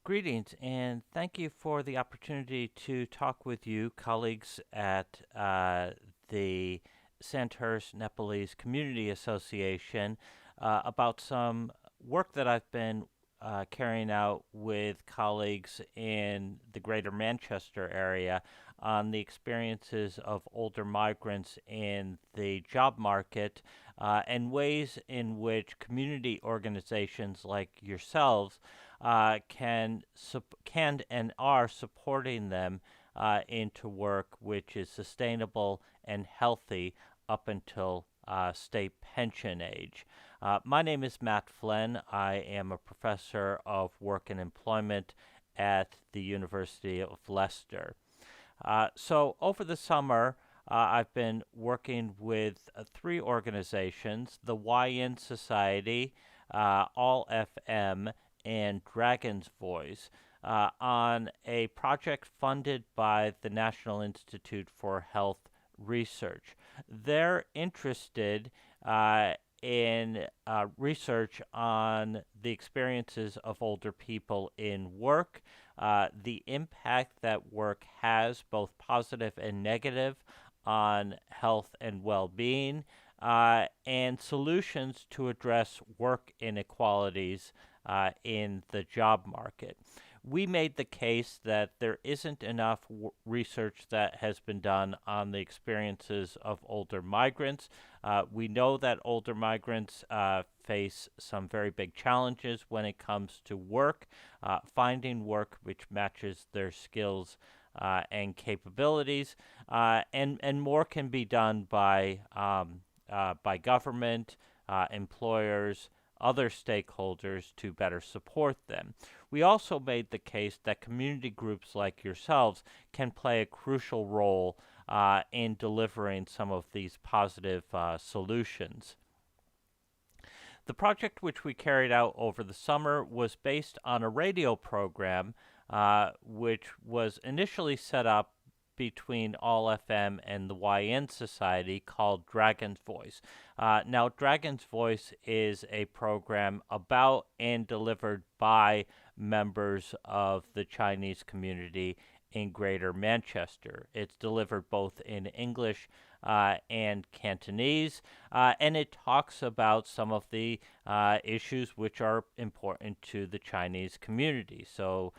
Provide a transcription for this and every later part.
Greetings, and thank you for the opportunity to talk with you, colleagues at the Sandhurst Nepalese Community Association, about some work that I've been carrying out with colleagues in the greater Manchester area on the experiences of older migrants in the job market and ways in which community organizations like yourselves can and are supporting them into work which is sustainable and healthy up until state pension age. My name is Matt Flynn. I am a professor of work and employment at the University of Leicester. So over the summer, I've been working with three organizations: the YN Society, All FM, and Dragon's Voice, on a project funded by the National Institute for Health Research. They're interested in research on the experiences of older people in work, the impact that work has, both positive and negative, on health and well being, and solutions to address work inequalities in the job market. We made the case that there isn't enough research that has been done on the experiences of older migrants. We know that older migrants face some very big challenges when it comes to work, finding work which matches their skills and capabilities, and more can be done by government, employers, other stakeholders to better support them. We also made the case that community groups like yourselves can play a crucial role in delivering some of these positive solutions. The project which we carried out over the summer was based on a radio program which was initially set up between All FM and the YN Society called Dragon's Voice. Now, Dragon's Voice is a program about and delivered by members of the Chinese community in Greater Manchester. It's delivered both in English and Cantonese, and it talks about some of the issues which are important to the Chinese community. So,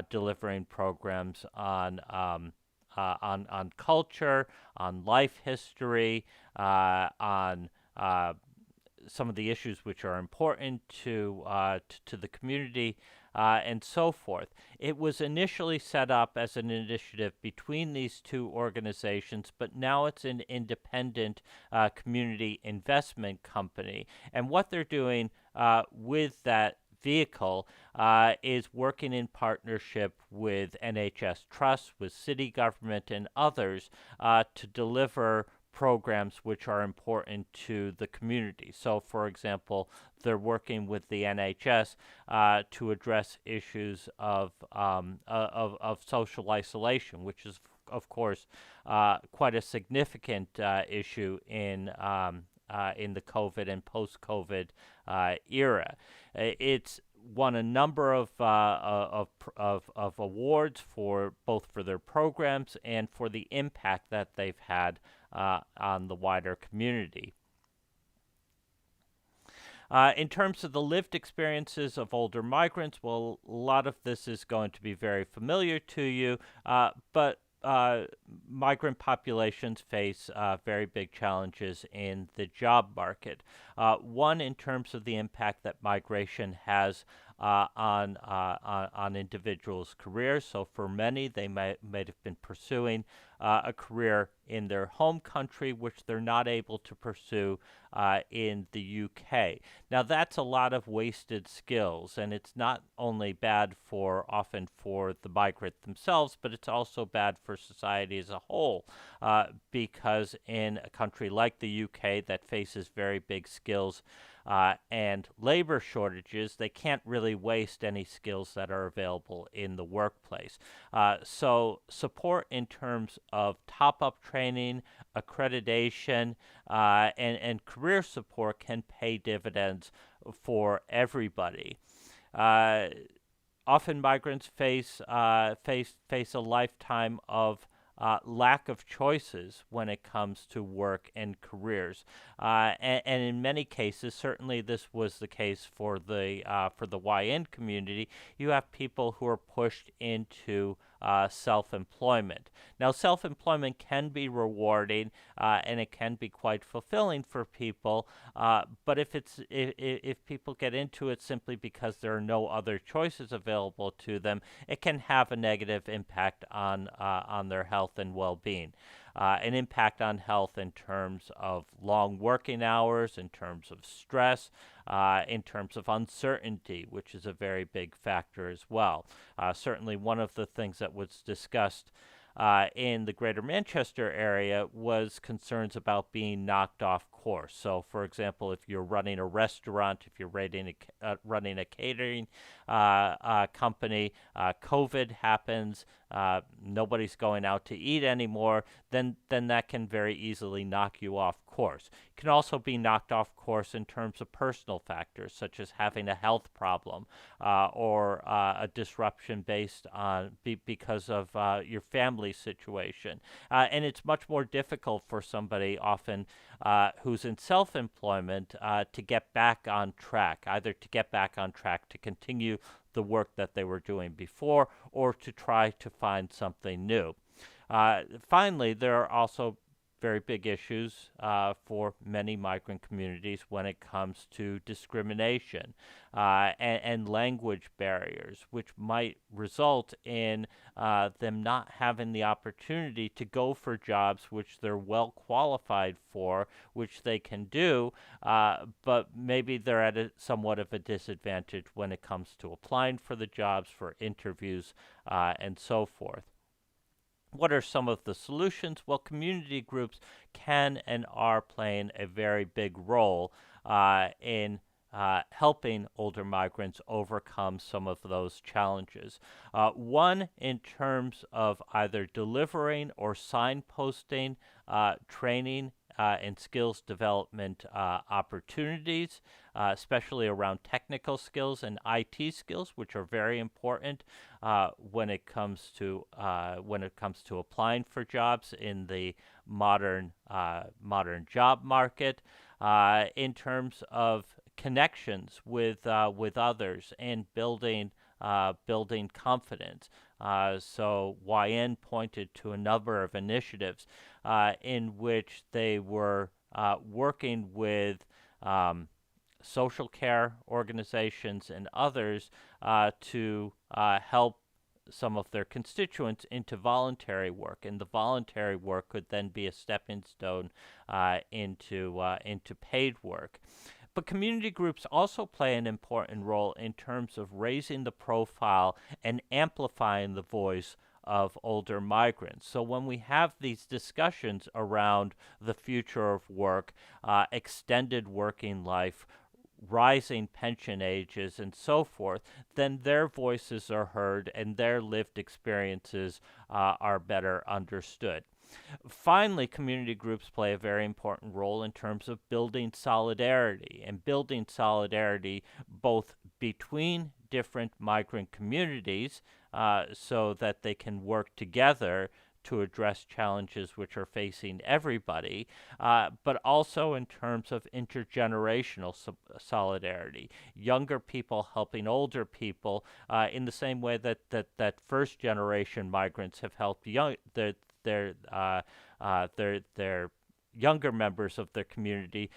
delivering programs on culture, on life history, on some of the issues which are important to the community, and so forth. It was initially set up as an initiative between these two organizations, but now it's an independent community investment company. And what they're doing with that vehicle is working in partnership with NHS Trust, with city government, and others to deliver programs which are important to the community. So, for example, they're working with the NHS to address issues of social isolation, which is, of course, quite a significant issue in the COVID and post-COVID era. It's won a number of awards for both for their programs and for the impact that they've had on the wider community. In terms of the lived experiences of older migrants, well, a lot of this is going to be very familiar to you, but migrant populations face very big challenges in the job market. One, in terms of the impact that migration has on individuals' careers. So, for many, they might have been pursuing a career in their home country, which they're not able to pursue in the UK. Now, that's a lot of wasted skills, and it's not only bad often for the migrant themselves, but it's also bad for society as a whole, because in a country like the UK that faces very big skills and labor shortages, they can't really waste any skills that are available in the workplace. So support in terms of top-up training, accreditation, and career support can pay dividends for everybody. Often migrants face a lifetime of lack of choices when it comes to work and careers, and in many cases, certainly this was the case for the YN community. You have people who are pushed into self-employment. Now, self-employment can be rewarding, and it can be quite fulfilling for people. But if people get into it simply because there are no other choices available to them, it can have a negative impact on their health and well-being. An impact on health in terms of long working hours, in terms of stress, in terms of uncertainty, which is a very big factor as well. Certainly, one of the things that was discussed in the Greater Manchester area was concerns about being knocked off course. So, for example, if you're running a restaurant, if you're running a catering company, COVID happens, nobody's going out to eat anymore, then that can very easily knock you off course. It can also be knocked off course in terms of personal factors, such as having a health problem or a disruption based on because of your family situation. And it's much more difficult for somebody often who's in self-employment to get back on track, either to get back on track to continue the work that they were doing before or to try to find something new. Finally, there are also very big issues for many migrant communities when it comes to discrimination and language barriers, which might result in them not having the opportunity to go for jobs which they're well qualified for, which they can do, but maybe they're at somewhat of a disadvantage when it comes to applying for the jobs, for interviews, and so forth. What are some of the solutions? Well, community groups can and are playing a very big role in helping older migrants overcome some of those challenges. One, in terms of either delivering or signposting training and skills development opportunities, especially around technical skills and IT skills, which are very important when it comes to applying for jobs in the modern job market. In terms of connections with others and building confidence. So YN pointed to a number of initiatives in which they were working with social care organizations and others to help some of their constituents into voluntary work, and the voluntary work could then be a stepping stone into paid work. But community groups also play an important role in terms of raising the profile and amplifying the voice of older migrants. So when we have these discussions around the future of work, extended working life, rising pension ages, and so forth, then their voices are heard and their lived experiences are better understood. Finally, community groups play a very important role in terms of building solidarity both between different migrant communities so that they can work together to address challenges which are facing everybody, but also in terms of intergenerational solidarity. Younger people helping older people in the same way that first generation migrants have helped their younger members of their community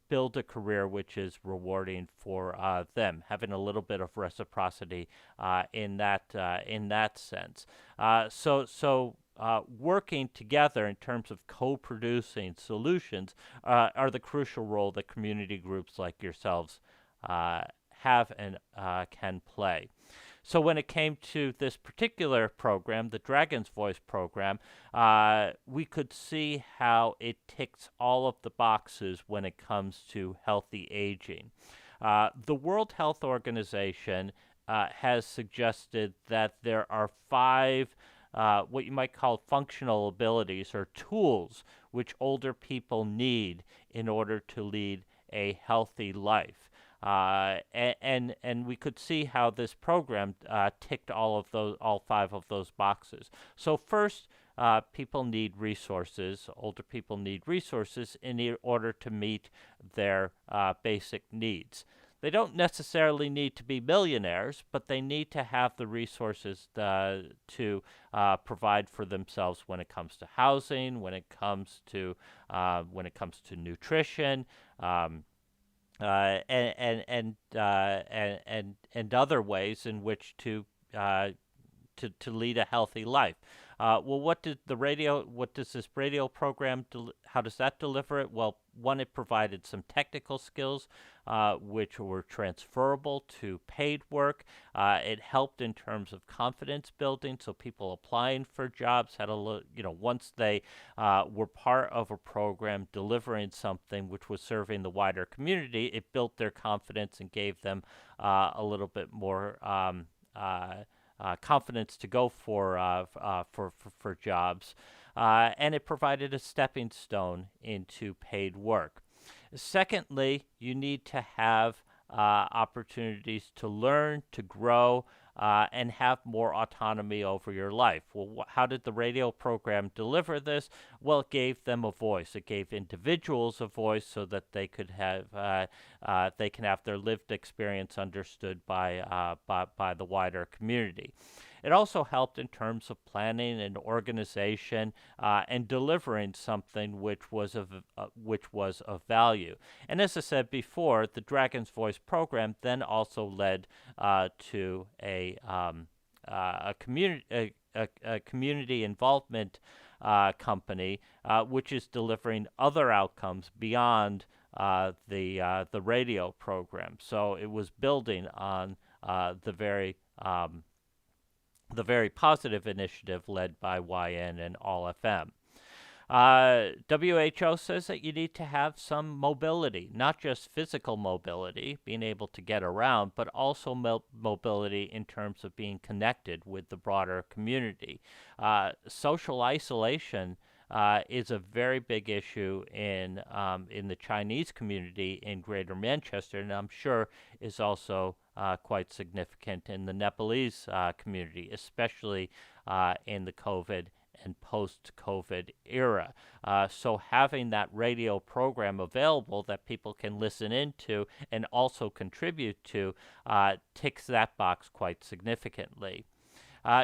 build a career which is rewarding for them, having a little bit of reciprocity in that sense. So working together in terms of co-producing solutions are the crucial role that community groups like yourselves have and can play. So when it came to this particular program, the Dragon's Voice program, we could see how it ticks all of the boxes when it comes to healthy aging. The World Health Organization has suggested that there are 5 what you might call functional abilities or tools which older people need in order to lead a healthy life. And we could see how this program ticked all five of those boxes. So first, people need resources. Older people need resources in order to meet their basic needs. They don't necessarily need to be millionaires, but they need to have the resources to provide for themselves when it comes to housing, when it comes to nutrition, and other ways in which to lead a healthy life. Well, what does this radio program, how does that deliver it? Well, one, it provided some technical skills, which were transferable to paid work. It helped in terms of confidence building, so people applying for jobs had once they were part of a program delivering something which was serving the wider community, it built their confidence and gave them a little bit more confidence to go for jobs, and it provided a stepping stone into paid work. Secondly, you need to have opportunities to learn, to grow, and have more autonomy over your life. Well, how did the radio program deliver this? Well, it gave them a voice. It gave individuals a voice so that they can have their lived experience understood by the wider community. It also helped in terms of planning and organization, and delivering something which was of value. And as I said before, the Dragon's Voice program then also led to a community involvement company, which is delivering other outcomes beyond the radio program. So it was building on the very positive initiative led by YN and All FM. WHO says that you need to have some mobility, not just physical mobility, being able to get around, but also mobility in terms of being connected with the broader community. Social isolation is a very big issue in the Chinese community in Greater Manchester, and I'm sure is also quite significant in the Nepalese community, especially in the COVID and post-COVID era. So having that radio program available that people can listen into and also contribute to ticks that box quite significantly.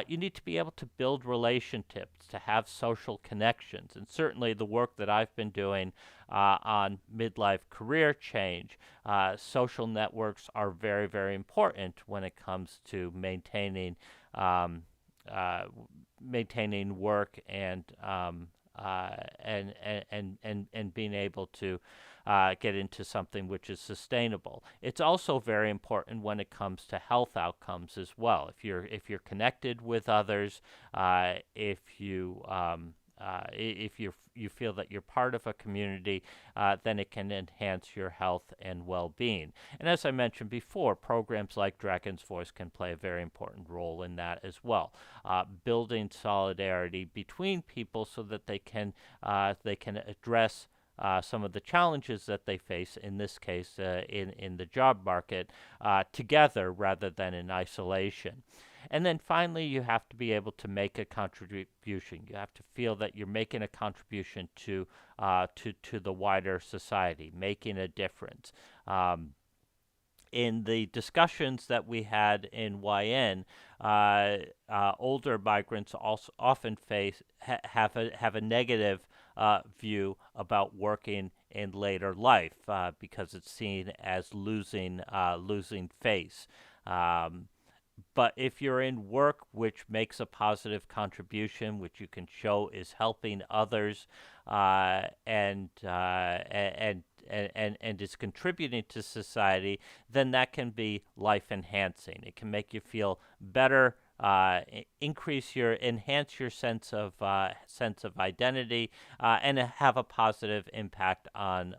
You need to be able to build relationships, to have social connections. And certainly the work that I've been doing on midlife career change, social networks are very, very important when it comes to maintaining work and being able to get into something which is sustainable. It's also very important when it comes to health outcomes as well. If you're connected with others, if you feel that you're part of a community, then it can enhance your health and well-being. And as I mentioned before, programs like Dragon's Voice can play a very important role in that as well, building solidarity between people so that they can address some of the challenges that they face, in this case, in the job market, together rather than in isolation. And then finally, you have to be able to make a contribution. You have to feel that you're making a contribution to the wider society, making a difference. In the discussions that we had in YN, older migrants also often have a negative view about working in later life because it's seen as losing face. But if you're in work which makes a positive contribution, which you can show is helping others, and is contributing to society, then that can be life enhancing. It can make you feel better, enhance your sense of identity, and have a positive impact on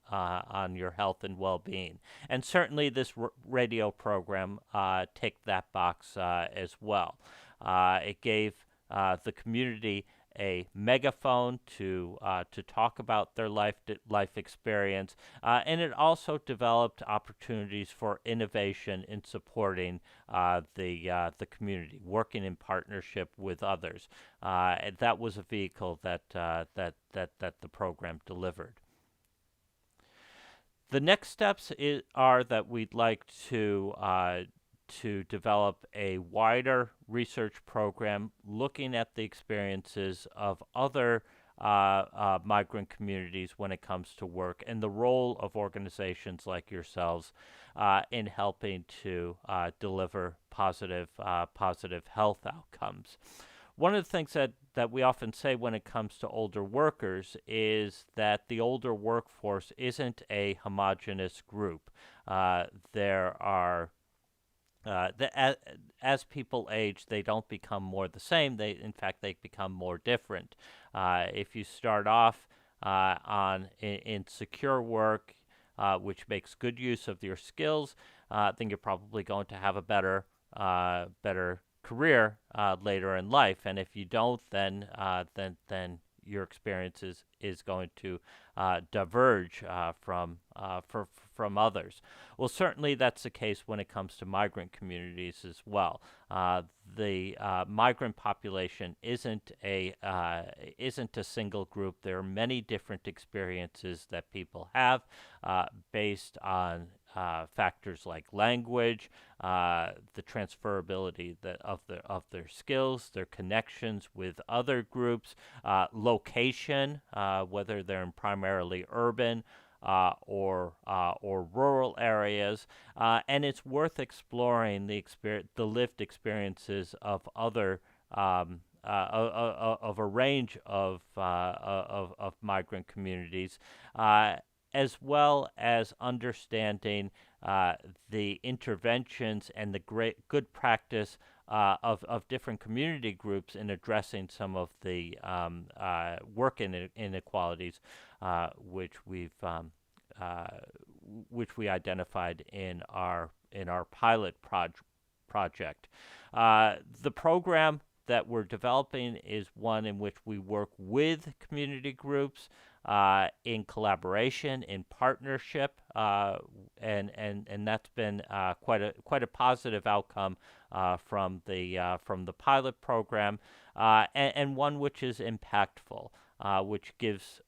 your health and well-being. And certainly, this radio program ticked that box as well. It gave the community a megaphone to talk about their life experience, and it also developed opportunities for innovation in supporting the community, working in partnership with others. And that was a vehicle that the program delivered. The next steps are that we'd like to develop a wider research program looking at the experiences of other migrant communities when it comes to work and the role of organizations like yourselves in helping to deliver positive health outcomes. One of the things that we often say when it comes to older workers is that the older workforce isn't a homogenous group. There are as people age, they don't become more the same. In fact, they become more different. If you start off in secure work, which makes good use of your skills, then you're probably going to have a better career later in life. And if you don't, then your experience is going to diverge from others. Well, certainly that's the case when it comes to migrant communities as well. The migrant population isn't a single group. There are many different experiences that people have based on factors like language, the transferability of their skills, their connections with other groups, location, whether they're in primarily urban or rural areas, and it's worth exploring the lived experiences of other. Of a range of migrant communities, as well as understanding the interventions and the good practice of different community groups in addressing some of the work inequalities which we identified in our pilot project. The program that we're developing is one in which we work with community groups in collaboration, in partnership, and that's been quite a positive outcome from the pilot program, and one which is impactful, which gives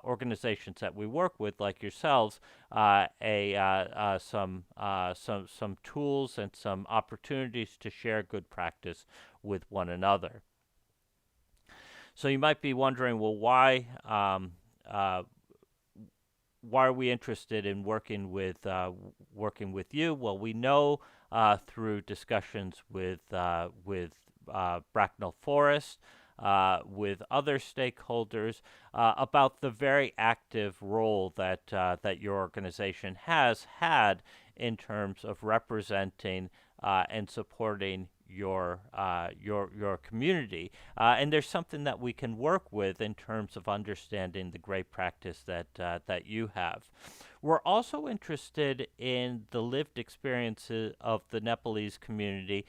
organizations that we work with, like yourselves, some tools and some opportunities to share good practice with one another. So you might be wondering, well, why are we interested in working with you? Well, we know through discussions with Bracknell Forest, with other stakeholders about the very active role that your organization has had in terms of representing and supporting your community, and there's something that we can work with in terms of understanding the great practice that you have. We're also interested in the lived experiences of the Nepalese community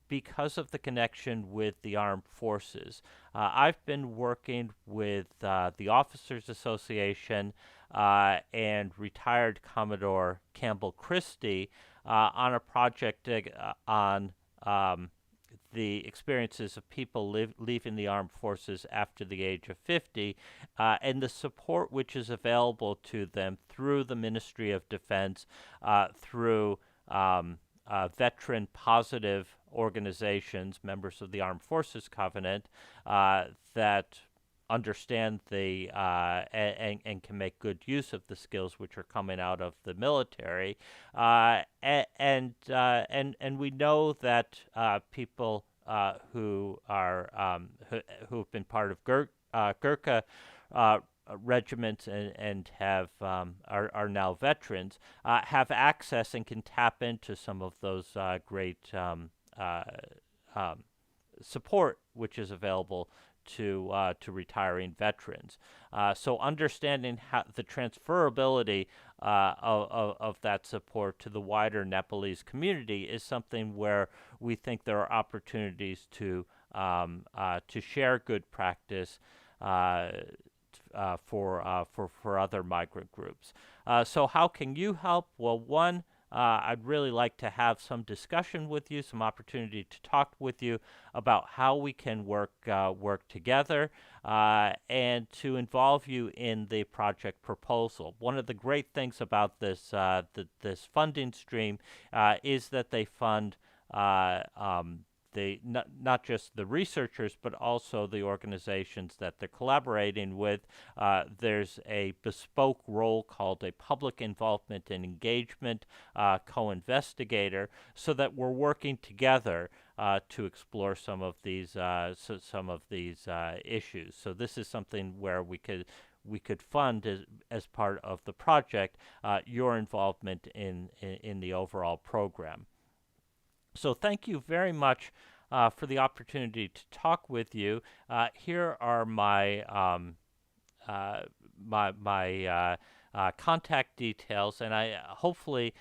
because of the connection with the armed forces. I've been working with the Officers Association and retired Commodore Campbell Christie on a project on the experiences of people leaving the armed forces after the age of 50, and the support which is available to them through the Ministry of Defense, through veteran positive organizations, members of the Armed Forces Covenant, that understand and can make good use of the skills which are coming out of the military, and we know that people who have been part of Gurkha regiments and are now veterans have access and can tap into some of those great support which is available to retiring veterans. So understanding how the transferability of that support to the wider Nepalese community is something where we think there are opportunities to to share good practice uh, for other migrant groups. So how can you help? Well, one, I'd really like to have some discussion with you, some opportunity to talk with you about how we can work together, and to involve you in the project proposal. One of the great things about this funding stream is that they fund not just the researchers, but also the organizations that they're collaborating with. There's a bespoke role called a public involvement and engagement co-investigator, so that we're working together to explore some of these issues. So this is something where we could fund as part of the project your involvement in the overall program. So thank you very much for the opportunity to talk with you. Here are uh, my contact details, and I hopefully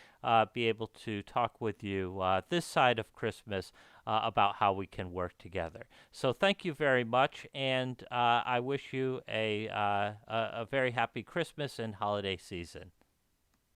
be able to talk with you this side of Christmas about how we can work together. So thank you very much, and I wish you a very happy Christmas and holiday season.